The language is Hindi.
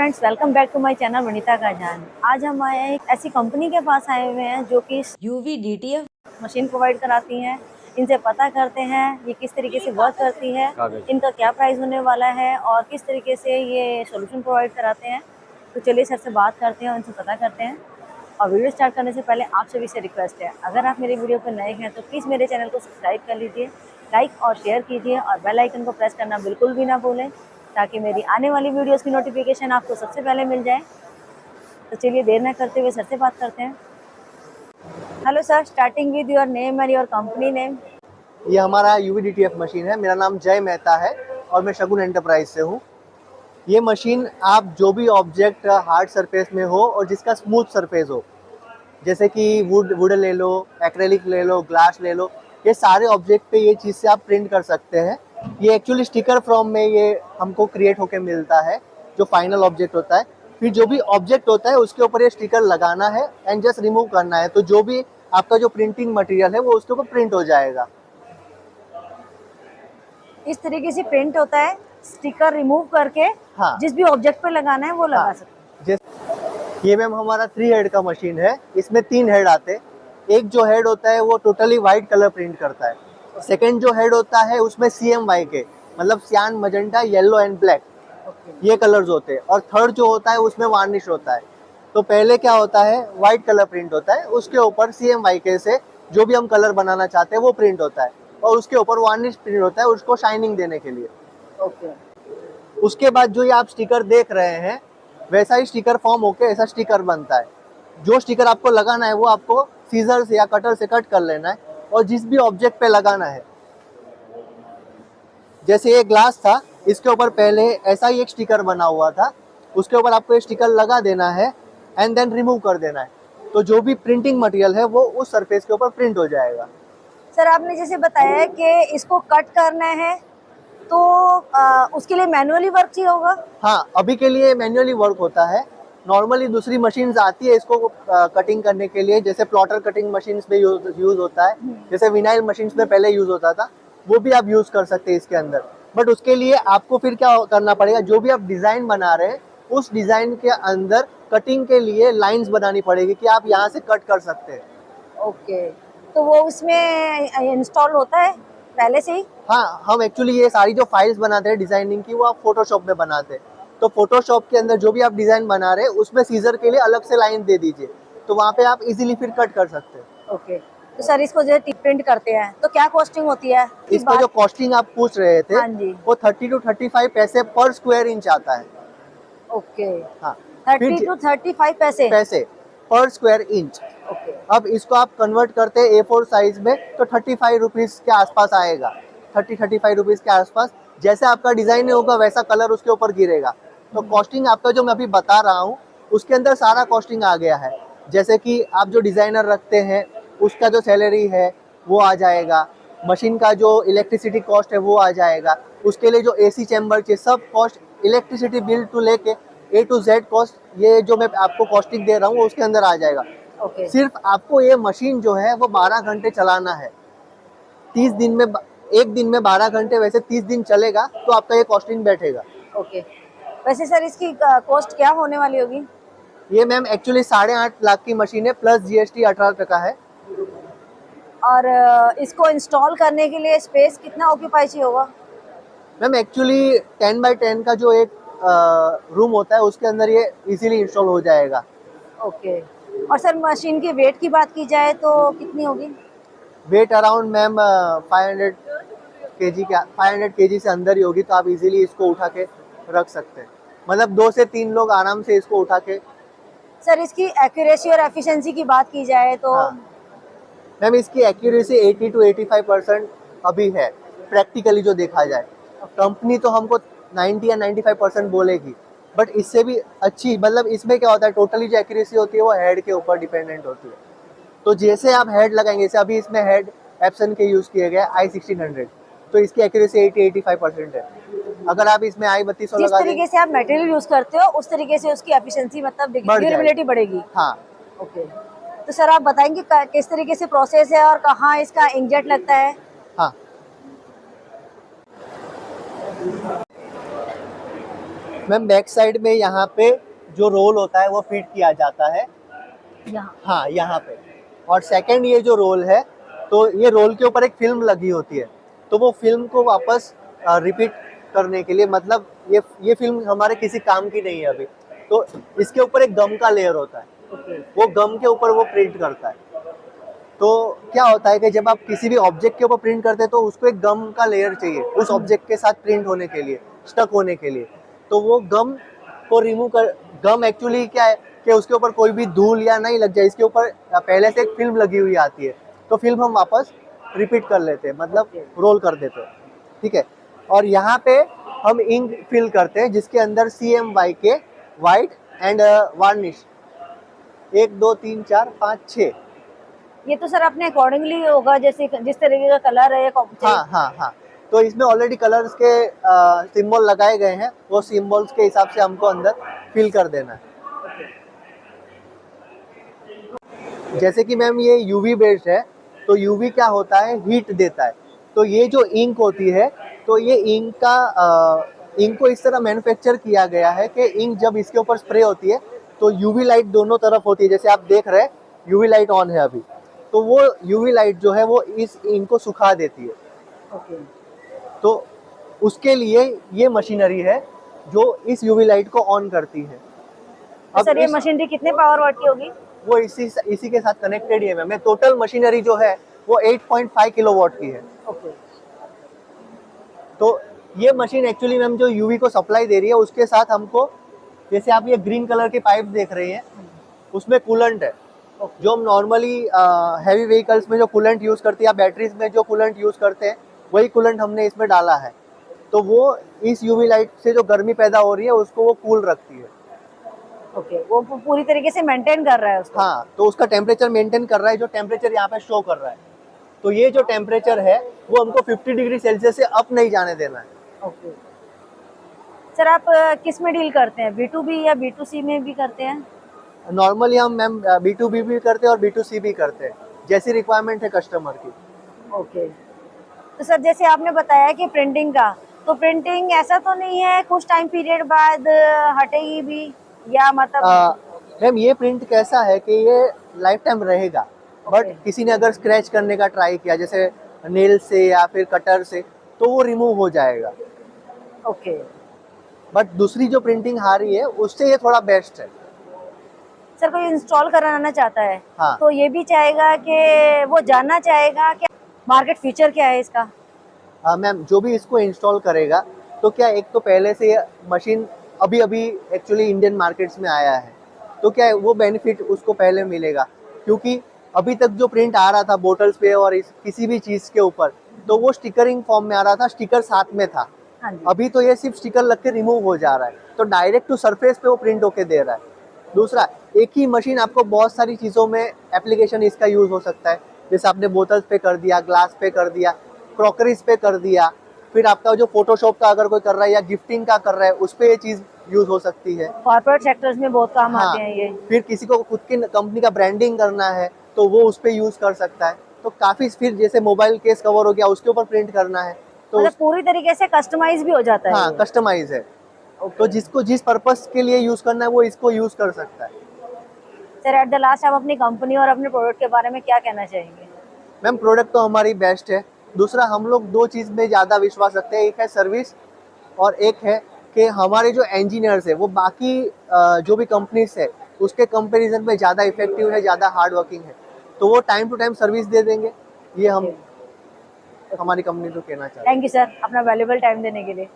Friends, welcome back to my channel Vanita का जान। आज हम आए हैं एक ऐसी कंपनी के पास आए हुए हैं जो कि यूवी डीटीएफ मशीन प्रोवाइड कराती हैं। इनसे पता करते हैं ये किस तरीके से वर्क करती है, इनका क्या प्राइस होने वाला है और किस तरीके से ये सोल्यूशन प्रोवाइड कराते हैं। तो चलिए सर से बात करते हैं और इनसे पता करते हैं। और वीडियो स्टार्ट करने से पहले आप सभी से रिक्वेस्ट है, अगर आप मेरे वीडियो पर नए हैं तो प्लीज़ मेरे चैनल को सब्सक्राइब कर लीजिए, लाइक और शेयर कीजिए और बेल आइकन को प्रेस करना बिल्कुल भी ना भूलें, ताकि मेरी आने वाली वीडियोस की नोटिफिकेशन आपको सबसे पहले मिल जाए। तो चलिए देर न करते हुए सर से बात करते हैं। Hello sir, starting with your name and your company name. ये हमारा यूवीडीटीएफ मशीन है। मेरा नाम जय मेहता है और मैं शगुन एंटरप्राइज से हूँ। ये मशीन आप जो भी ऑब्जेक्ट हार्ड सरफेस में हो और जिसका स्मूथ सरफेस हो, जैसे कि वुड ले लो, एक्रेलिक ले लो, ग्लास ले लो, ये सारे ऑब्जेक्ट पे ये चीज़ से आप प्रिंट कर सकते हैं। ये एक्चुअली स्टिकर फॉर्म में ये हमको क्रिएट होके मिलता है, जो फाइनल ऑब्जेक्ट होता है। फिर जो भी ऑब्जेक्ट होता है उसके ऊपर ये स्टिकर लगाना है एंड जस्ट रिमूव करना है, तो जो भी आपका जो प्रिंटिंग मटेरियल है वो उसके ऊपर प्रिंट हो जाएगा। इस तरीके से प्रिंट होता है, स्टिकर रिमूव करके हाँ, जिस भी ऑब्जेक्ट पे लगाना है वो लगा हाँ, सकते हैं। ये मैम हमारा 3 हेड का मशीन है। इसमें 3 हेड आते हैं। एक जो हेड होता है वो टोटली वाइट कलर प्रिंट करता है। सेकंड जो हेड होता है उसमें CMY के मतलब सियान, मजेंटा, येलो एंड ब्लैक, ये कलर्स होते हैं। और थर्ड जो होता है उसमें वार्निश होता है। तो पहले क्या होता है, वाइट कलर प्रिंट होता है, उसके ऊपर CMY के से जो भी हम कलर बनाना चाहते हैं वो प्रिंट होता है और उसके ऊपर वार्निश प्रिंट होता है उसको शाइनिंग देने के लिए। ओके। उसके बाद जो ये आप स्टिकर देख रहे हैं वैसा ही स्टिकर फॉर्म होके ऐसा स्टिकर बनता है। जो स्टिकर आपको लगाना है वो आपको सीजर से या कटर से कट कर लेना है और जिस भी ऑब्जेक्ट पे लगाना है, जैसे ये ग्लास था, इसके ऊपर पहले ऐसा ही एक स्टिकर बना हुआ था, उसके ऊपर आपको ये स्टिकर लगा देना है एंड देन रिमूव कर देना है, तो जो भी प्रिंटिंग मटेरियल है वो उस सरफेस के ऊपर प्रिंट हो जाएगा। सर, आपने जैसे बताया कि इसको कट करना है तो उसके लिए मैनुअली वर्क चाहिए होगा। हाँ, अभी के लिए मैन्युअली वर्क होता है। नॉर्मली दूसरी मशीन्स आती है इसको कटिंग करने के लिए, जैसे प्लॉटर कटिंग मशीन्स में यूज होता है, जैसे विनाइल मशीन्स में पहले यूज होता था, वो भी आप यूज कर सकते हैं इसके अंदर। बट उसके लिए आपको फिर क्या करना पड़ेगा, जो भी आप डिजाइन बना रहे हैं उस डिजाइन के अंदर कटिंग के लिए लाइंस बनानी पड़ेगी कि आप यहाँ से कट कर सकते हैं। ओके, तो वो उसमें इंस्टॉल होता है पहले से ही। हाँ, हम एक्चुअली ये सारी जो फाइल्स बनाते हैं डिजाइनिंग की वो आप फोटोशॉप में बनाते हैं। तो फोटोशॉप के अंदर जो भी आप डिजाइन बना रहे हैं उसमें सीजर के लिए अलग से लाइन दे दीजिए, तो वहाँ पे आप इजीली फिर कट कर सकते हैं। ओके, तो सर इसको जो है प्रिंट करते हैं तो क्या कॉस्टिंग होती है इसका जो कॉस्टिंग आप पूछ रहे थे हाँ जी। वो 30 to 35 पैसे पर स्क्वायर इंच आता है। ओके, हाँ, 30 to 35 पैसे। पैसे पर स्क्वायर इंच। ओके। अब इसको आप कन्वर्ट करते हैं A4 साइज में तो 35 रुपीज़ के आसपास आएगा, 35 रुपीज़ के आसपास। जैसे आपका डिज़ाइन होगा वैसा कलर उसके ऊपर गिरेगा। तो कॉस्टिंग आपका जो मैं अभी बता रहा हूँ उसके अंदर सारा कॉस्टिंग आ गया है। जैसे कि आप जो डिज़ाइनर रखते हैं उसका जो सैलरी है वो आ जाएगा, मशीन का जो इलेक्ट्रिसिटी कॉस्ट है वो आ जाएगा, उसके लिए जो AC चैम्बर के सब कॉस्ट, इलेक्ट्रिसिटी बिल टू लेके A to Z कॉस्ट, ये जो मैं आपको कॉस्टिंग दे रहा हूँ उसके अंदर आ जाएगा। ओके। सिर्फ आपको ये मशीन जो है वो 12 घंटे चलाना है। 30 दिन में एक दिन में 12 घंटे, वैसे 30 दिन चलेगा तो आपका ये कॉस्टिंग बैठेगा। ओके, वैसे सर इसकी कॉस्ट क्या होने वाली होगी। ये मैम एक्चुअली 8.5 लाख की मशीन है, प्लस GST 18% है। और इसको इंस्टॉल करने के लिए स्पेस कितना ऑक्यूपाई चाहिए होगा। मैम एक्चुअली 10x10 का जो एक रूम होता है उसके अंदर ये इजीली इंस्टॉल हो जाएगा। ओके, और सर मशीन की वेट की बात की जाए तो कितनी होगी। वेट अराउंड मैम 500 kg से अंदर ही होगी, तो आप इजीली इसको उठा के रख सकते हैं। मतलब 2 से 3 लोग आराम से इसको उठा के। सर इसकी एक्यूरेसी और एफिशिएंसी की बात की जाए तो। हाँ मैम, इसकी एक्यूरेसी 80 to 85% अभी है प्रैक्टिकली जो देखा जाए। कंपनी तो हमको 90 या 95% बोलेगी, बट इससे भी अच्छी, मतलब इसमें क्या होता है, टोटली जो एक्यूरेसी होती है वो हेड के ऊपर डिपेंडेंट होती है। तो जैसे आप हेड लगाएंगे, जैसे अभी इसमें हेड एप्सन के यूज़ किए गए i1600, तो इसकी एक्यूरेसी 80-85% है। अगर आप इसमें i3200 जिस लगा तरीके देंगे से आप मटेरियल यूज करते हो उस तरीके से उसकी एफिशिएंसी मतलब बढ़ ड्यूरेबिलिटी जाएगी। बढ़ेगी। हाँ ओके, तो सर आप बताएंगे किस तरीके से प्रोसेस है और कहाँ इसका इंकजेट लगता है। हाँ, मैम बैक साइड में यहाँ पे जो रोल होता है वो फिट किया जाता है, यहाँ हाँ यहाँ पे। और सेकंड ये जो रोल है, तो ये रोल के ऊपर एक फिल्म लगी होती है, तो वो फिल्म को वापस रिपीट करने के लिए, मतलब ये फिल्म हमारे किसी काम की नहीं है अभी, तो इसके ऊपर एक गम का लेयर होता है, ओके वो गम के ऊपर वो प्रिंट करता है। तो क्या होता है कि जब आप किसी भी ऑब्जेक्ट के ऊपर प्रिंट करते हैं तो उसको एक गम का लेयर चाहिए उस ऑब्जेक्ट के साथ प्रिंट होने के लिए, स्टक होने के लिए। तो वो गम को रिमूव कर, गम एक्चुअली क्या है कि उसके ऊपर कोई भी धूल या नहीं लग जाए, इसके ऊपर पहले से एक फिल्म लगी हुई आती है, तो फिल्म हम वापस रिपीट कर लेते हैं, मतलब रोल कर देते हैं, ठीक है। और यहाँ पे हम इंक फिल करते हैं जिसके अंदर CMYK वाइट एंड वार्निश 1 2 3 4 5 6। ये तो सर अपने अकॉर्डिंगली होगा, जैसे जिस तरीके का कलर है हाँ हाँ हाँ, तो इसमें ऑलरेडी कलर्स के सिंबल लगाए गए हैं, वो सिंबल्स के हिसाब से हमको अंदर फिल कर देना है। जैसे कि मैम ये UV बेस्ड है, तो UV क्या होता है, हीट देता है। तो ये जो इंक होती है, तो ये इंक को इस तरह मैन्युफैक्चर किया गया है कि इंक जब इसके ऊपर स्प्रे होती है तो UV लाइट दोनों तरफ होती है, जैसे आप देख रहे हैं UV लाइट ऑन है अभी, तो वो UV लाइट जो है वो इस इंक को सुखा देती है। ओके। तो उसके लिए ये मशीनरी है जो इस UV लाइट को ऑन करती है। तो सर ये इस- मशीनरी कितने पावर वाट की होगी? वो इसी के साथ कनेक्टेड ही है मैम। टोटल मशीनरी जो है वो 8.5 किलोवाट की है। ओके। तो ये मशीन एक्चुअली मैम जो UV को सप्लाई दे रही है, उसके साथ हमको, जैसे आप ये ग्रीन कलर के पाइप देख रहे हैं, उसमें कूलेंट है। जो हम नॉर्मली हैवी व्हीकल्स में जो कूलेंट यूज़ करते हैं या बैटरीज में जो कूलेंट यूज़ करते हैं, वही कूलेंट हमने इसमें डाला है। तो वो इस UV लाइट से जो गर्मी पैदा हो रही है उसको वो कूल रखती है। ओके, वो पूरी तरीके से मेंटेन कर रहा है उसको। हाँ, तो उसका टेम्परेचर मेंटेन कर रहा है, जो टेम्परेचर यहाँ पे शो कर रहा है। तो ये जो टेम्परेचर है वो हमको 50 डिग्री सेल्सियस से अप नहीं जाने देना है। ओके। सर आप किस में डील करते हैं, B2B या B2C में भी करते हैं? नॉर्मली हम मैम B2B भी करते हैं और B2C भी करते हैं, जैसी रिक्वायरमेंट है कस्टमर की। ओके। तो सर जैसे आपने बताया कि प्रिंटिंग का, तो प्रिंटिंग ऐसा तो नहीं है कुछ टाइम पीरियड बाद हटेगी भी, या मतलब? मैम ये प्रिंट कैसा है कि ये लाइफ टाइम रहेगा, बट Okay. किसी ने अगर स्क्रैच करने का ट्राई किया जैसे नेल से या फिर कटर से, तो वो रिमूव हो जाएगा। ओके। बट दूसरी जो प्रिंटिंग आ रही है उससे ये थोड़ा बेस्ट है। सर कोई इंस्टॉल कराना चाहता है, हाँ। तो ये भी चाहेगा कि वो जानना चाहेगा कि मार्केट फीचर क्या है इसका? मैम जो भी इसको इंस्टॉल करेगा, तो क्या, एक तो पहले से मशीन अभी अभी एक्चुअली इंडियन मार्केट्स में आया है, तो क्या है वो बेनिफिट उसको पहले मिलेगा, क्योंकि अभी तक जो प्रिंट आ रहा था बोटल्स पे और किसी भी चीज़ के ऊपर, तो वो स्टिकरिंग फॉर्म में आ रहा था, स्टिकर साथ में था। हाँ जी। अभी तो ये सिर्फ स्टिकर लग के रिमूव हो जा रहा है, तो डायरेक्ट टू सरफेस पे वो प्रिंट होके दे रहा है। दूसरा, एक ही मशीन आपको बहुत सारी चीज़ों में एप्लीकेशन इसका यूज़ हो सकता है, जैसे आपने बोतल्स पे कर दिया, ग्लास पे कर दिया, क्रॉकरीज पे कर दिया, फिर आपका जो फोटोशॉप का अगर कोई कर रहा है या गिफ्टिंग का कर रहा है, उस पे ये चीज़ यूज़ हो सकती है। कॉर्पोरेट सेक्टर्स में बहुत काम हाँ, आते हैं ये। फिर किसी को खुद की कंपनी का ब्रांडिंग करना है तो वो उस पे यूज़ कर सकता है। तो काफ़ी, फिर जैसे मोबाइल केस कवर हो गया उसके ऊपर प्रिंट करना है तो मतलब पूरी तरीके से कस्टमाइज भी हो जाता है हाँ, ये। कस्टमाइज है। तो जिसको जिस पर्पस के लिए यूज़ करना है वो इसको यूज़ कर सकता है। सर एट द लास्ट आप अपनी कंपनी और अपने प्रोडक्ट के बारे में क्या कहना चाहेंगे? मैम प्रोडक्ट तो हमारी बेस्ट है। दूसरा, हम लोग दो चीज़ में ज़्यादा विश्वास रखते हैं, एक है सर्विस और एक है कि हमारे जो इंजीनियर्स है वो बाकी जो भी कंपनीज है उसके कंपैरिजन में ज़्यादा इफेक्टिव है, ज़्यादा हार्ड वर्किंग है, तो वो टाइम टू टाइम सर्विस दे देंगे। ये हम हमारी कंपनी तो कहना चाहते हैं। थैंक यू सर अपना वैल्यूबल टाइम देने के लिए।